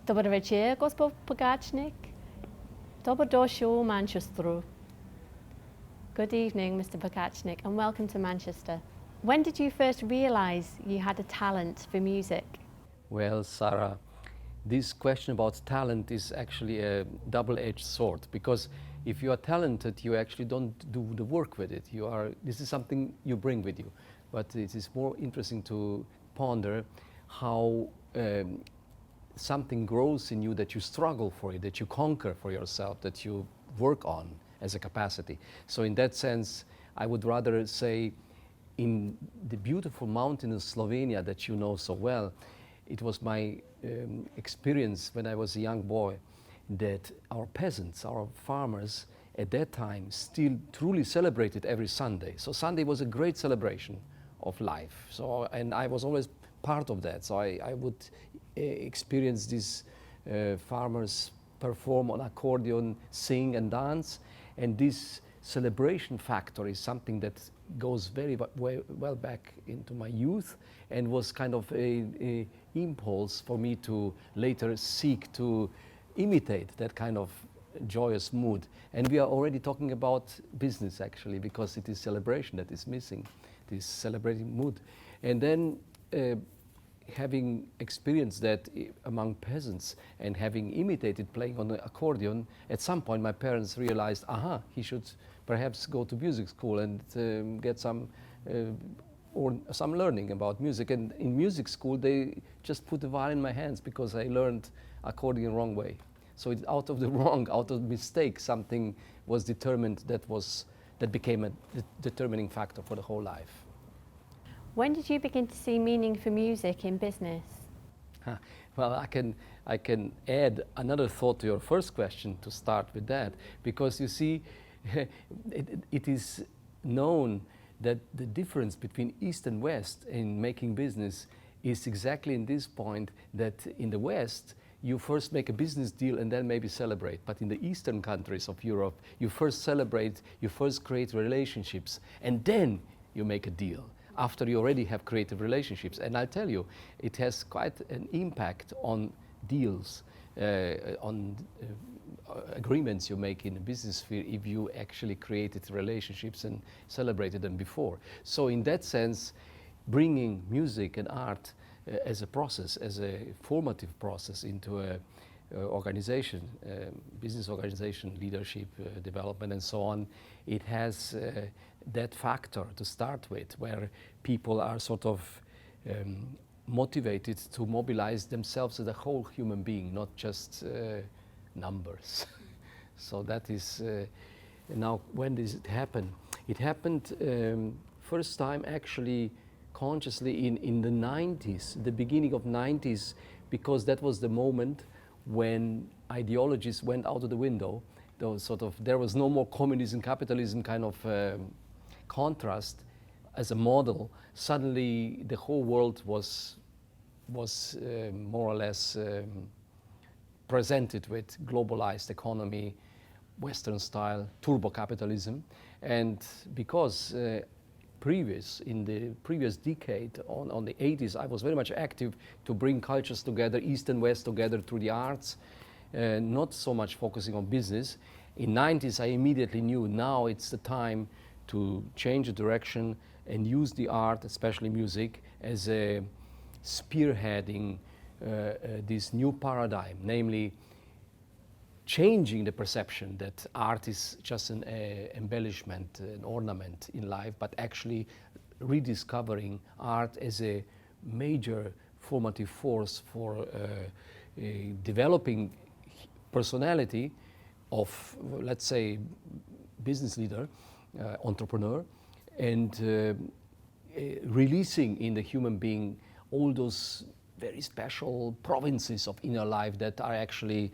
Добър вечер, господ Pogacnik. Добър дошъл, Manchester. Good evening, Mr. Pogacnik, and welcome to Manchester. When did you first realize you had a talent for music? Well, Sarah, this question about talent is actually a double-edged sword, because if you are talented, you actually don't do the work with it. This is something you bring with you. But it is more interesting to ponder how something grows in you, that you struggle for it, that you conquer for yourself, that you work on as a capacity. So in that sense, I would rather say, in the beautiful mountain of Slovenia that you know so well, it was my experience when I was a young boy that our peasants, our farmers at that time still truly celebrated every Sunday. So Sunday was a great celebration of life. So, and I was always part of that. So I would experience these farmers perform on accordion, sing and dance. And this celebration factor is something that goes very well back into my youth, and was kind of a impulse for me to later seek to imitate that kind of joyous mood. And we are already talking about business, actually, because it is celebration that is missing, this celebrating mood. And then having experienced that among peasants and having imitated playing on the accordion, at some point my parents realized, he should perhaps go to music school and get some learning about music. And in music school they just put the violin in my hands because I learned accordion wrong way. So out of the mistake, something was determined that became a determining factor for the whole life. When did you begin to see meaning for music in business? Well, I can add another thought to your first question to start with that, because you see, it is known that the difference between East and West in making business is exactly in this point, that in the West, you first make a business deal and then maybe celebrate. But in the Eastern countries of Europe, you first celebrate, you first create relationships, and then you make a deal, after you already have created relationships. And I'll tell you, it has quite an impact on deals, on agreements you make in the business sphere, if you actually created relationships and celebrated them before. So in that sense, bringing music and art as a process, as a formative process into a organization, business organization, leadership, development and so on, it has that factor to start with, where people are sort of motivated to mobilize themselves as a whole human being, not just numbers. So that is, now when does it happen? It happened first time actually consciously in the 90s, the beginning of 90s, because that was the moment when ideologies went out of the window. There was no more communism, capitalism kind of contrast as a model. Suddenly the whole world was more or less presented with globalized economy, Western style, turbo capitalism. And because in the previous decade, on the 80s, I was very much active to bring cultures together, East and West together through the arts, not so much focusing on business. In 90s, I immediately knew now it's the time to change the direction and use the art, especially music, as a spearheading this new paradigm, namely changing the perception that art is just an embellishment, an ornament in life, but actually rediscovering art as a major formative force for developing personality of, let's say, business leader, entrepreneur, and releasing in the human being all those very special provinces of inner life that are actually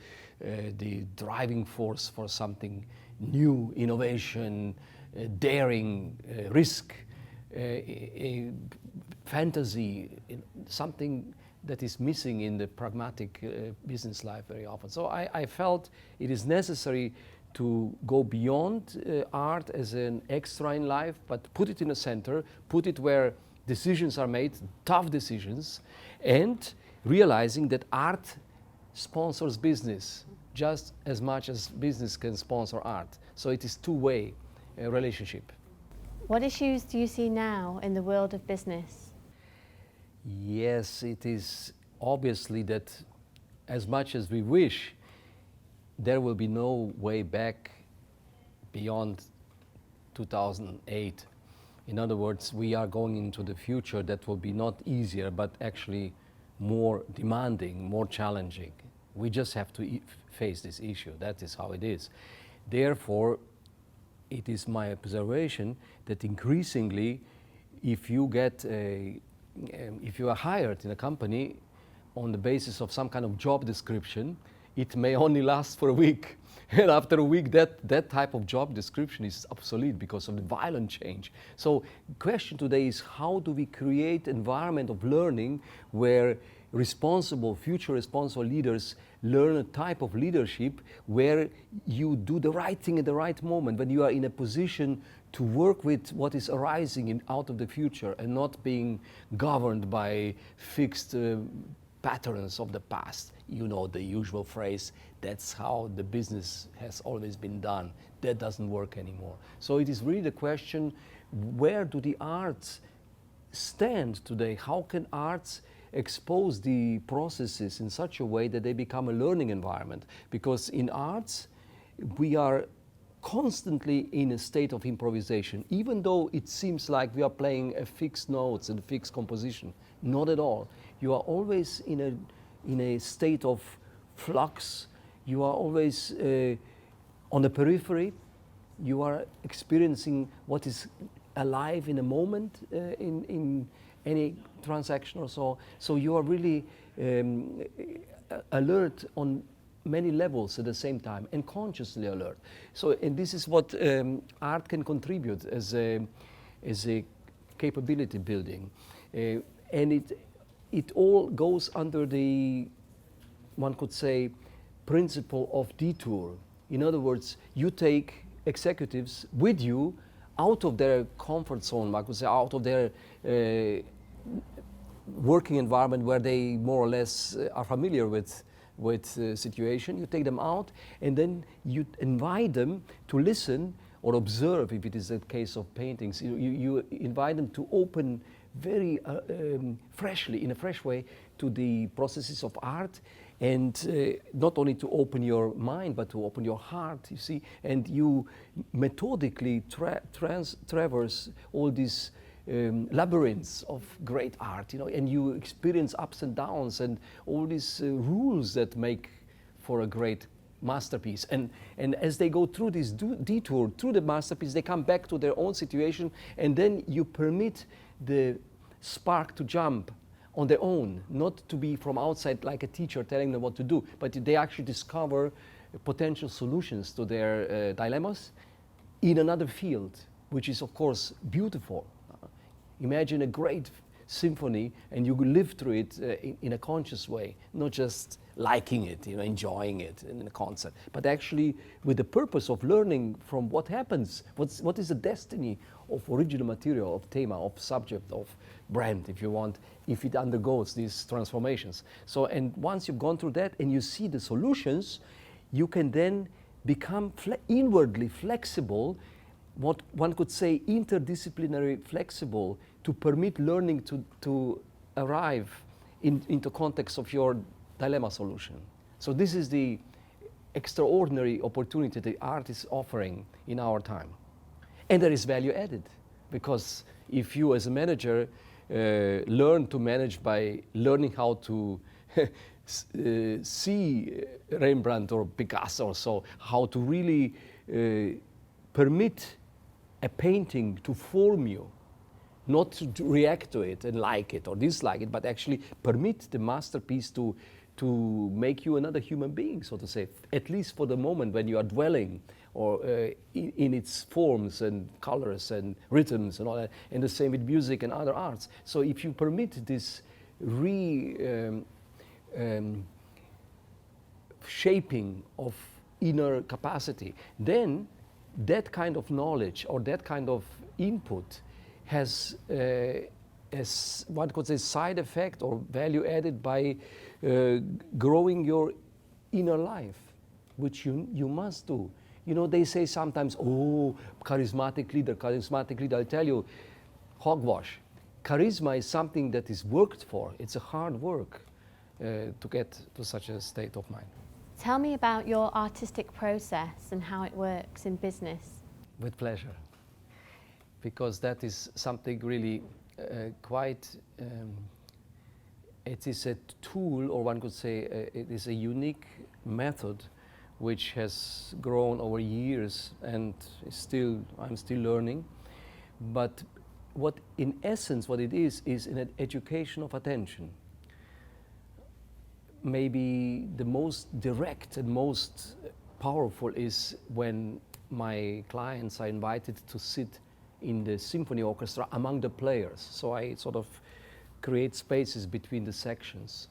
the driving force for something new, innovation, daring, risk, fantasy, something that is missing in the pragmatic business life very often. So I felt it is necessary to go beyond art as an extra in life, but put it in the center, put it where decisions are made, tough decisions, and realizing that art sponsors business just as much as business can sponsor art. So it is two-way relationship. What issues do you see now in the world of business? Yes, it is obviously that as much as we wish, there will be no way back beyond 2008. In other words, we are going into the future that will be not easier, but actually more demanding, more challenging. We just have to face this issue. That is how it is. Therefore, it is my observation that increasingly, if you are hired in a company on the basis of some kind of job description, it may only last for a week. And after a week, that type of job description is obsolete because of the violent change. So the question today is, how do we create an environment of learning where future responsible leaders learn a type of leadership where you do the right thing at the right moment, when you are in a position to work with what is arising out of the future and not being governed by fixed patterns of the past. You know the usual phrase, that's how the business has always been done. That doesn't work anymore. So it is really the question, where do the arts stand today? How can arts expose the processes in such a way that they become a learning environment? Because in arts, we are constantly in a state of improvisation, even though it seems like we are playing a fixed notes and fixed composition. Not at all. You are always in a state of flux. You are always on the periphery. You are experiencing what is alive in a moment in any transaction or so. So you are really alert on many levels at the same time and consciously alert. So, and this is what art can contribute as a capability building. And it all goes under the, one could say, principle of detour. In other words, you take executives with you out of their comfort zone, I could say, out of their working environment where they more or less are familiar with situation. You take them out and then you invite them to listen or observe, if it is a case of paintings. You invite them to open very freshly, in a fresh way, to the processes of art, and not only to open your mind, but to open your heart, you see, and you methodically traverse all these labyrinths of great art, you know, and you experience ups and downs and all these rules that make for a great masterpiece. And as they go through this detour, through the masterpiece, they come back to their own situation, and then you permit the spark to jump on their own, not to be from outside like a teacher telling them what to do, but they actually discover potential solutions to their dilemmas in another field, which is of course beautiful. Imagine a great symphony and you live through it in a conscious way, not just liking it, you know, enjoying it in a concert, but actually with the purpose of learning from what happens, what is the destiny of original material, of thema, of subject, of brand, if you want, if it undergoes these transformations. So, and once you've gone through that and you see the solutions, you can then become inwardly flexible, what one could say interdisciplinary flexible, to permit learning to arrive into context of your dilemma solution. So this is the extraordinary opportunity the art is offering in our time. And there is value added, because if you as a manager learn to manage by learning how to see Rembrandt or Picasso or so, how to really permit a painting to form you, not to react to it and like it or dislike it, but actually permit the masterpiece to make you another human being, so to say, at least for the moment when you are dwelling or in its forms and colors and rhythms and all that, and the same with music and other arts. So if you permit this shaping of inner capacity, then that kind of knowledge or that kind of input has as one could say side effect or value added by growing your inner life, which you must do. You know, they say sometimes, oh, charismatic leader. I tell you, hogwash. Charisma is something that is worked for. It's a hard work to get to such a state of mind. Tell me about your artistic process and how it works in business. With pleasure. Because that is something really quite, it is a tool, or one could say it is a unique method which has grown over years and I'm still learning. But what in essence what it is an education of attention. Maybe the most direct and most powerful is when my clients are invited to sit in the symphony orchestra among the players. So I sort of create spaces between the sections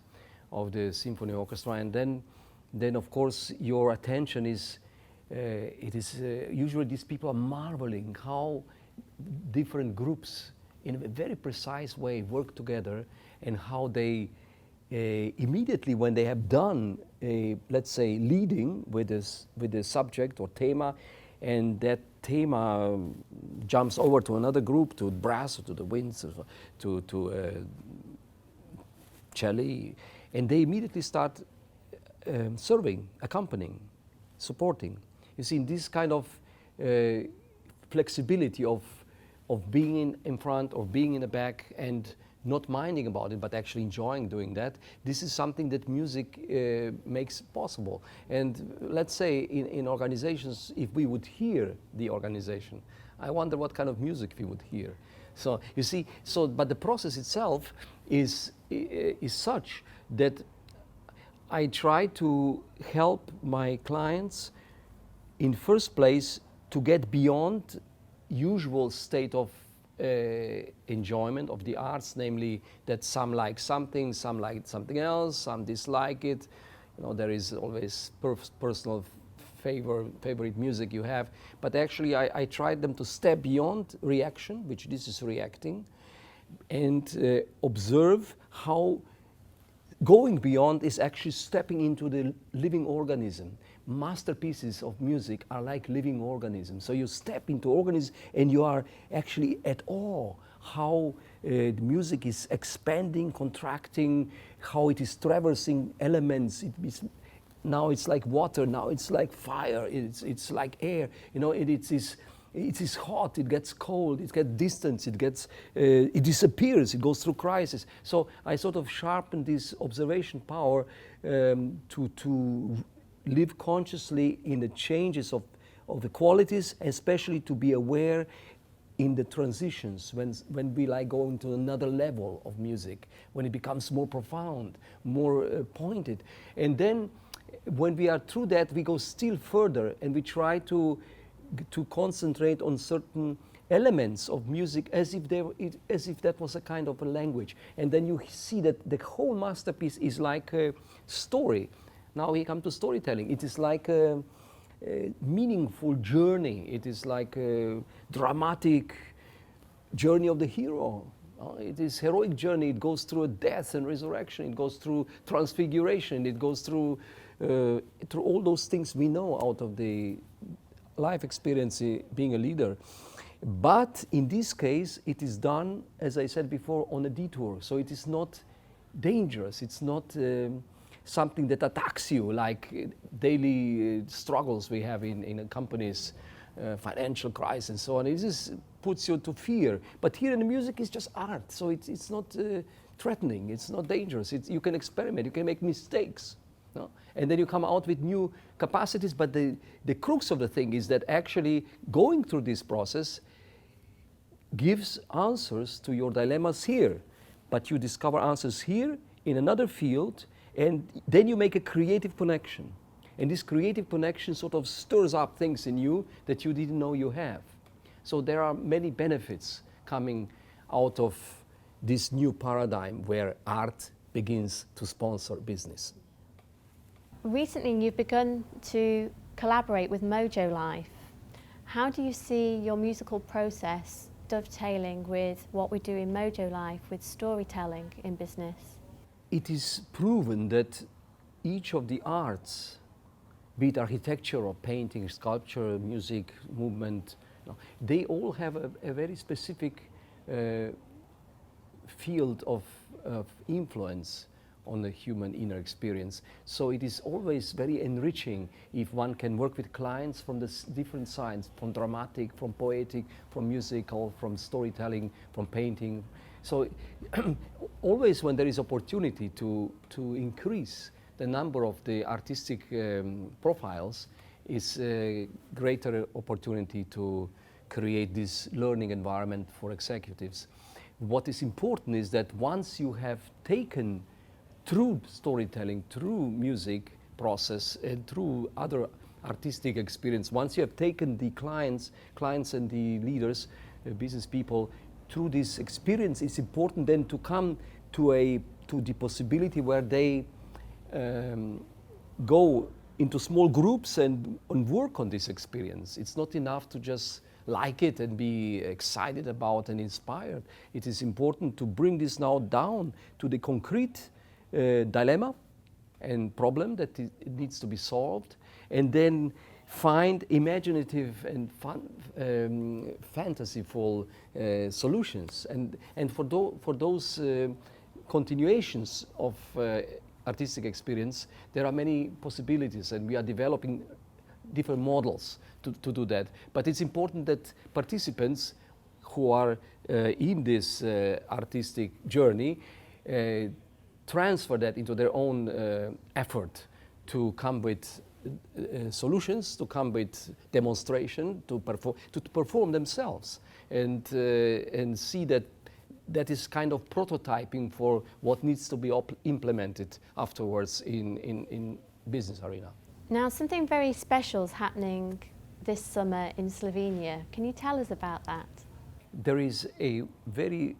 of the symphony orchestra, and then of course your attention is, usually these people are marveling how different groups in a very precise way work together, and how they immediately when they have done, let's say, leading with the subject or thema, and that thema jumps over to another group, to brass, or to the winds, or to cello, and they immediately start serving, accompanying, supporting. You see, in this kind of flexibility of being in front or being in the back and not minding about it, but actually enjoying doing that. This is something that music makes possible. And let's say in organizations, if we would hear the organization, I wonder what kind of music we would hear. So you see, but the process itself is such that I try to help my clients in first place to get beyond usual state of enjoyment of the arts, namely that some like something, some like something else, some dislike it. You know, there is always personal favorite music you have. But actually, I tried them to step beyond reaction, which this is reacting, and observe how going beyond is actually stepping into the living organism. Masterpieces of music are like living organisms. So you step into organisms and you are actually at awe how the music is expanding, contracting, how it is traversing elements. Now it's like water, now it's like fire, it's like air. You know, it is hot, it gets cold, it gets distant, it disappears, it goes through crisis. So I sort of sharpened this observation power to live consciously in the changes of the qualities, especially to be aware in the transitions when we like going to another level of music, when it becomes more profound, more pointed. And then when we are through that, we go still further and we try to concentrate on certain elements of music as if that was a kind of a language. And then you see that the whole masterpiece is like a story. Now we come to storytelling. It is like a meaningful journey. It is like a dramatic journey of the hero. It is heroic journey. It goes through a death and resurrection. It goes through transfiguration. It goes through all those things we know out of the life experience being a leader. But in this case, it is done, as I said before, on a detour. So it is not dangerous. It's not something that attacks you like daily struggles we have in companies, financial crisis and so on. It just puts you to fear. But here in the music, it's just art. So it's not threatening. It's not dangerous. You can experiment. You can make mistakes. No? And then you come out with new capacities. But the crux of the thing is that actually going through this process gives answers to your dilemmas here. But you discover answers here in another field, and then you make a creative connection. And this creative connection sort of stirs up things in you that you didn't know you have. So there are many benefits coming out of this new paradigm where art begins to sponsor business. Recently, you've begun to collaborate with MOJO Life. How do you see your musical process dovetailing with what we do in MOJO Life with storytelling in business? It is proven that each of the arts, be it architecture or painting, sculpture, music, movement, they all have a very specific field of influence on the human inner experience. So it is always very enriching if one can work with clients from the different sides, from dramatic, from poetic, from musical, from storytelling, from painting. So always when there is opportunity to increase the number of the artistic profiles, is a greater opportunity to create this learning environment for executives. What is important is that once you have taken through storytelling, through music process, and through other artistic experience, once you have taken the clients and the leaders, business people, through this experience, it's important then to come to the possibility where they go into small groups and work on this experience. It's not enough to just like it and be excited about and inspired. It is important to bring this now down to the concrete dilemma and problem that it needs to be solved, and then find imaginative and fantasyful solutions. And for those continuations of artistic experience, there are many possibilities, and we are developing different models to do that. But it's important that participants who are in this artistic journey transfer that into their own effort to come with solutions, to come with demonstration, to perform themselves, and see that is kind of prototyping for what needs to be implemented afterwards in business arena. Now, something very special is happening this summer in Slovenia. Can you tell us about that? There is a very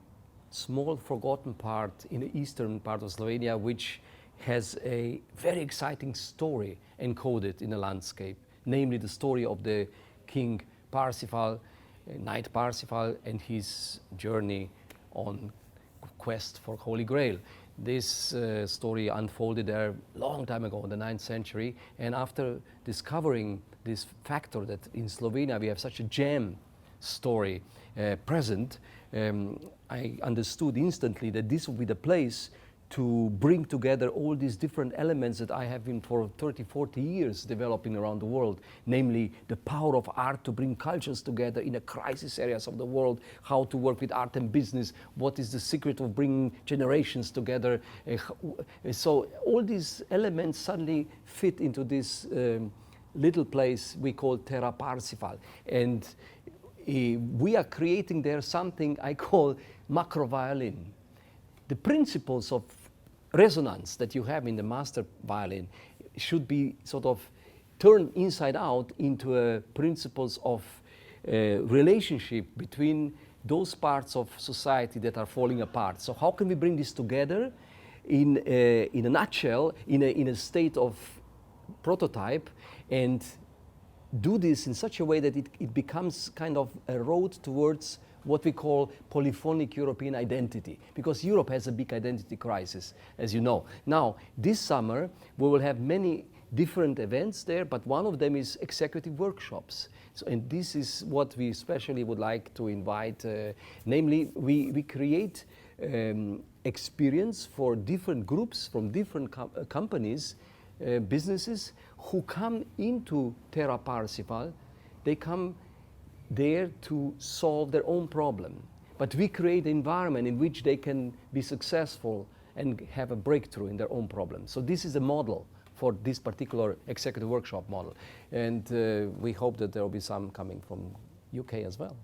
small forgotten part in the eastern part of Slovenia which has a very exciting story encoded in the landscape, namely the story of the King Parsifal, Knight Parsifal, and his journey on quest for Holy Grail. This story unfolded there a long time ago in the 9th century, and after discovering this factor that in Slovenia we have such a gem story present, I understood instantly that this would be the place to bring together all these different elements that I have been for 30, 40 years developing around the world, namely the power of art to bring cultures together in the crisis areas of the world, how to work with art and business, what is the secret of bringing generations together. So all these elements suddenly fit into this little place we call Terra Parsifal. And we are creating there something I call macro violin. The principles of resonance that you have in the master violin should be sort of turned inside out into principles of relationship between those parts of society that are falling apart. So how can we bring this together in a nutshell, in a state of prototype, and do this in such a way that it becomes kind of a road towards what we call polyphonic European identity, because Europe has a big identity crisis, as you know. Now, this summer, we will have many different events there, but one of them is executive workshops. So, and this is what we especially would like to invite, namely, we create experience for different groups from different companies, businesses, who come into Terra Parsifal. They come there to solve their own problem. But we create an environment in which they can be successful and have a breakthrough in their own problem. So this is a model for this particular executive workshop model. And we hope that there will be some coming from UK as well.